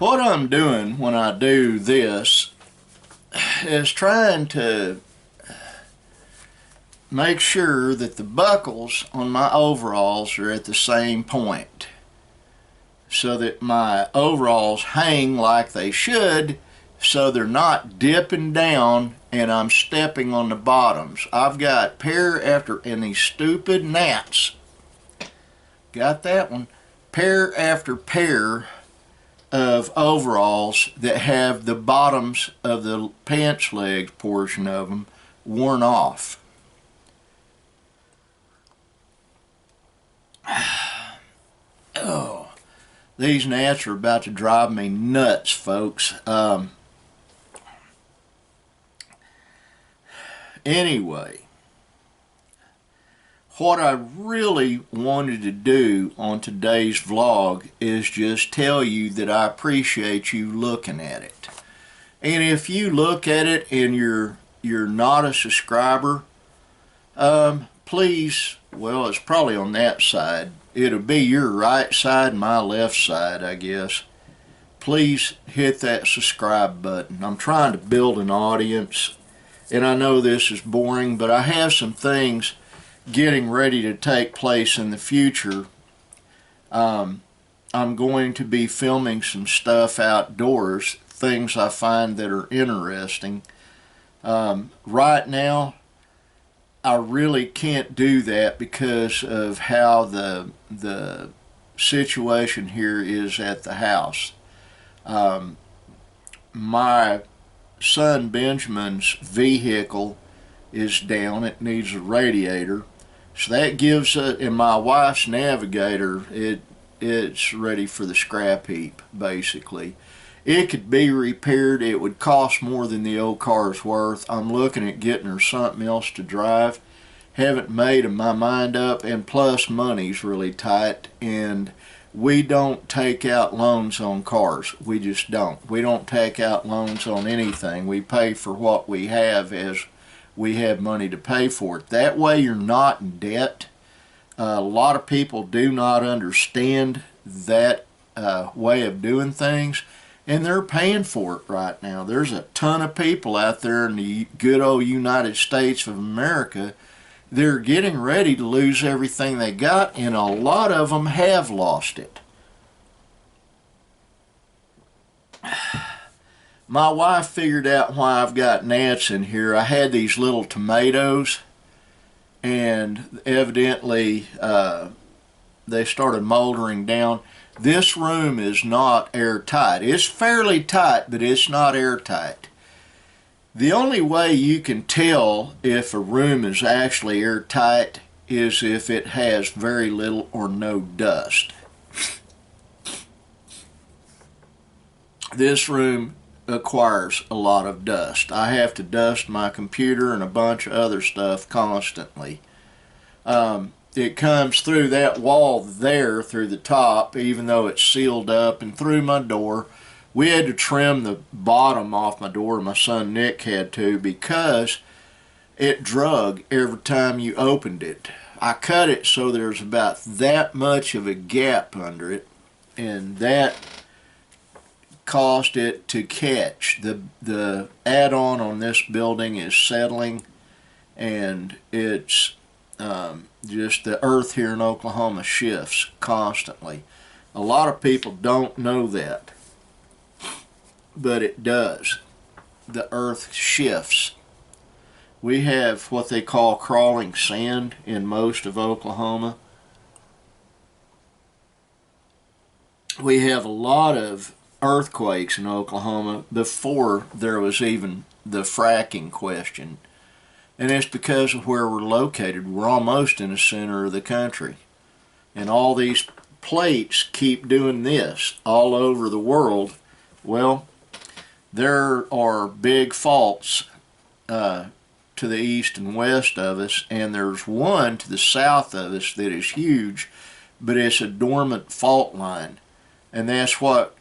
What I'm doing when I do this is trying to make sure that the buckles on my overalls are at the same point so that my overalls hang like they should, so they're not dipping down and I'm stepping on the bottoms. I've got pair after, and these stupid gnats, got that one, pair after pair of overalls that have the bottoms of the pants legs portion of them worn off. Oh, these gnats are about to drive me nuts, folks. Anyway, what I really wanted to do on today's vlog is just tell you that I appreciate you looking at it. And if you look at it and you're not a subscriber, please, well, it's probably on that side. It'll be your right side, my left side, I guess. Please hit that subscribe button. I'm trying to build an audience, and I know this is boring, but I have some things getting ready to take place in the future. I'm going to be filming some stuff outdoors, things I find that are interesting. Right now, I really can't do that because of how the situation here is at the house. My son Benjamin's vehicle is down. It needs a radiator. So that gives it, and my wife's Navigator, it's ready for the scrap heap, basically. It could be repaired. It would cost more than the old car's worth. I'm looking at getting her something else to drive. Haven't made my mind up, and plus money's really tight, and we don't take out loans on cars. We just don't. We don't take out loans on anything. We pay for what we have as we have money to pay for it. That way you're not in debt. A lot of people do not understand that way of doing things, and they're paying for it right now. There's a ton of people out there in the good old United States of America. They're getting ready to lose everything they got, and a lot of them have lost it. My wife figured out why I've got gnats in here. I had these little tomatoes, and evidently they started moldering down. This room is not airtight. It's fairly tight, but it's not airtight. The only way you can tell if a room is actually airtight is if it has very little or no dust. This room acquires a lot of dust. I have to dust my computer and a bunch of other stuff constantly. It comes through that wall there, through the top, even though it's sealed up, and through my door. We had to trim the bottom off my door. My son Nick had to, because it drug every time you opened it. I cut it so there's about that much of a gap under it, and that caused it to catch. The add-on on this building is settling, and it's just the earth here in Oklahoma shifts constantly. A lot of people don't know that, but it does. The earth shifts. We have what they call crawling sand in most of Oklahoma. We have a lot of earthquakes in Oklahoma before there was even the fracking question. And it's because of where we're located. We're almost in the center of the country. And all these plates keep doing this all over the world. Well, there are big faults to the east and west of us, and there's one to the south of us that is huge, but it's a dormant fault line. And that's what,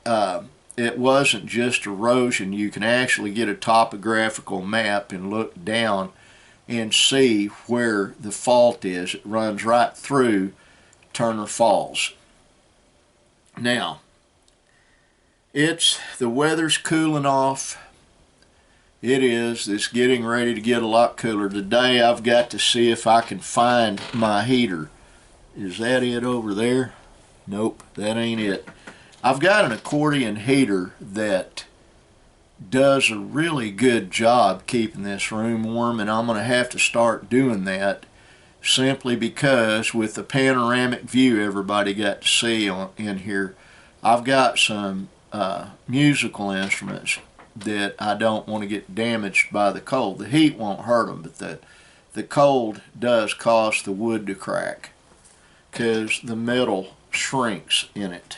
it wasn't just erosion. You can actually get a topographical map and look down and see where the fault is. It runs right through Turner Falls. Now, The weather's cooling off. It is. It's getting ready to get a lot cooler. Today I've got to see if I can find my heater. Is that it over there? Nope, that ain't it. I've got an accordion heater that does a really good job keeping this room warm, and I'm going to have to start doing that simply because with the panoramic view everybody got to see in here, I've got some musical instruments that I don't want to get damaged by the cold. The heat won't hurt them, but the cold does cause the wood to crack because the metal shrinks in it.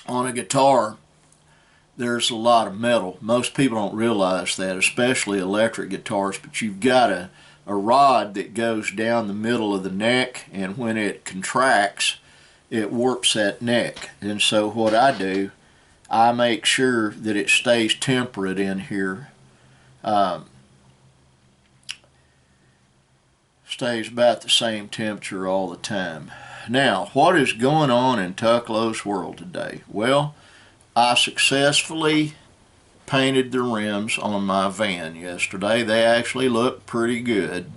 On a guitar, there's a lot of metal. Most people don't realize that, especially electric guitars, but you've got a rod that goes down the middle of the neck, and when it contracts, it warps that neck. And so what I do, I make sure that it stays temperate in here. Stays about the same temperature all the time. Now, what is going on in Tucklo's world today? Well, I successfully painted the rims on my van yesterday. They actually look pretty good.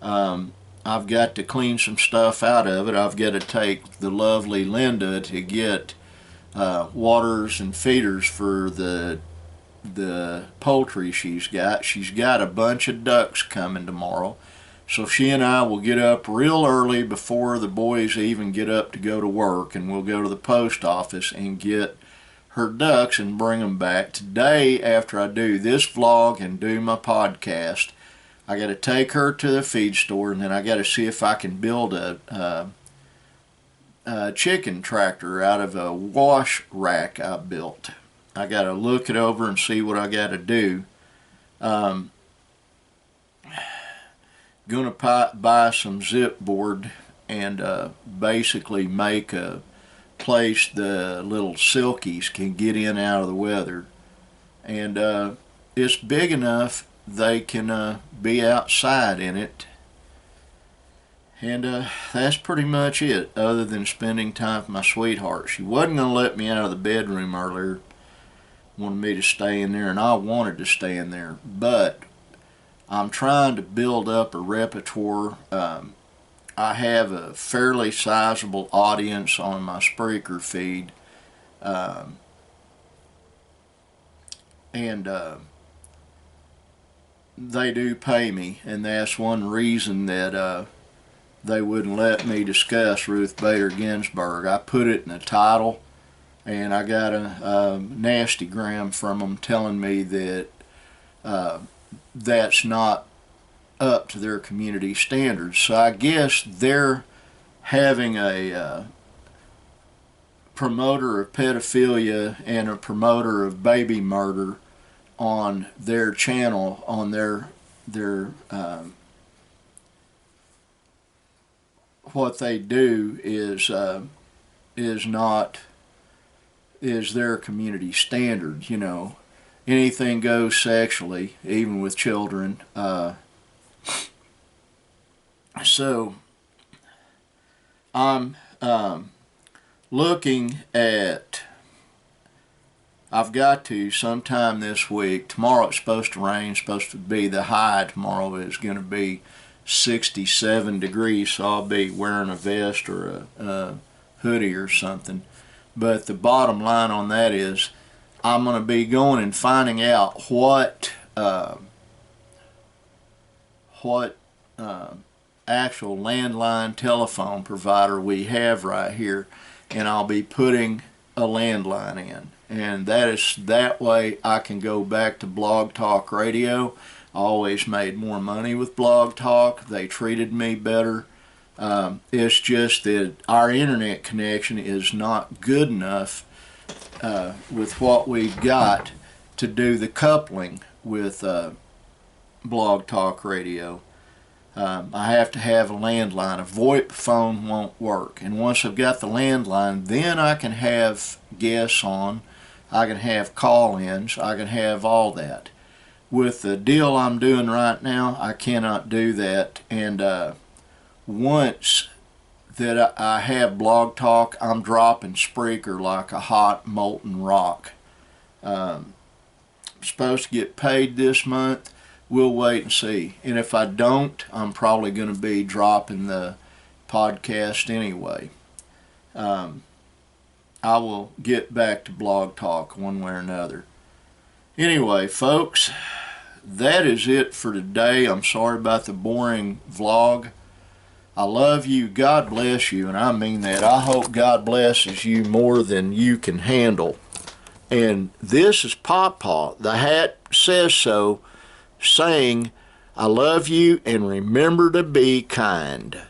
I've got to clean some stuff out of it. I've got to take the lovely Linda to get waters and feeders for the poultry she's got. She's got a bunch of ducks coming tomorrow. So she and I will get up real early before the boys even get up to go to work, and we'll go to the post office and get her ducks and bring them back. Today, after I do this vlog and do my podcast, I got to take her to the feed store, and then I got to see if I can build a chicken tractor out of a wash rack I built. I got to look it over and see what I got to do. Gonna buy some zip board and basically make a place the little silkies can get in out of the weather, and it's big enough they can be outside in it, and that's pretty much it, other than spending time with my sweetheart. She wasn't gonna let me out of the bedroom earlier, wanted me to stay in there, and I wanted to stay in there, but I'm trying to build up a repertoire. I have a fairly sizable audience on my Spreaker feed, and they do pay me, and that's one reason that they wouldn't let me discuss Ruth Bader Ginsburg. I put it in the title, and I got a nasty gram from them telling me that that's not up to their community standards. So I guess they're having a promoter of pedophilia and a promoter of baby murder on their channel, on their what they do is their community standards, you know. Anything goes sexually, even with children. So I'm looking at, I've got to sometime this week, tomorrow it's supposed to rain, supposed to be, the high tomorrow is going to be 67 degrees, so I'll be wearing a vest or a hoodie or something. But the bottom line on that is I'm going to be going and finding out what actual landline telephone provider we have right here, and I'll be putting a landline in, and that way I can go back to Blog Talk Radio. I always made more money with Blog Talk. They treated me better. It's just that our internet connection is not good enough with what we've got to do the coupling with Blog Talk Radio. I have to have a landline. A VoIP phone won't work. And once I've got the landline, then I can have guests on, I can have call-ins, I can have all that. With the deal I'm doing right now, I cannot do that. And once that I have Blog Talk, I'm dropping Spreaker like a hot molten rock. I'm supposed to get paid this month. We'll wait and see. And if I don't, I'm probably going to be dropping the podcast anyway. I will get back to Blog Talk one way or another. Anyway, folks, that is it for today. I'm sorry about the boring vlog. I love you. God bless you, and I mean that. I hope God blesses you more than you can handle. And this is Pawpaw. The hat says so, saying, I love you and remember to be kind.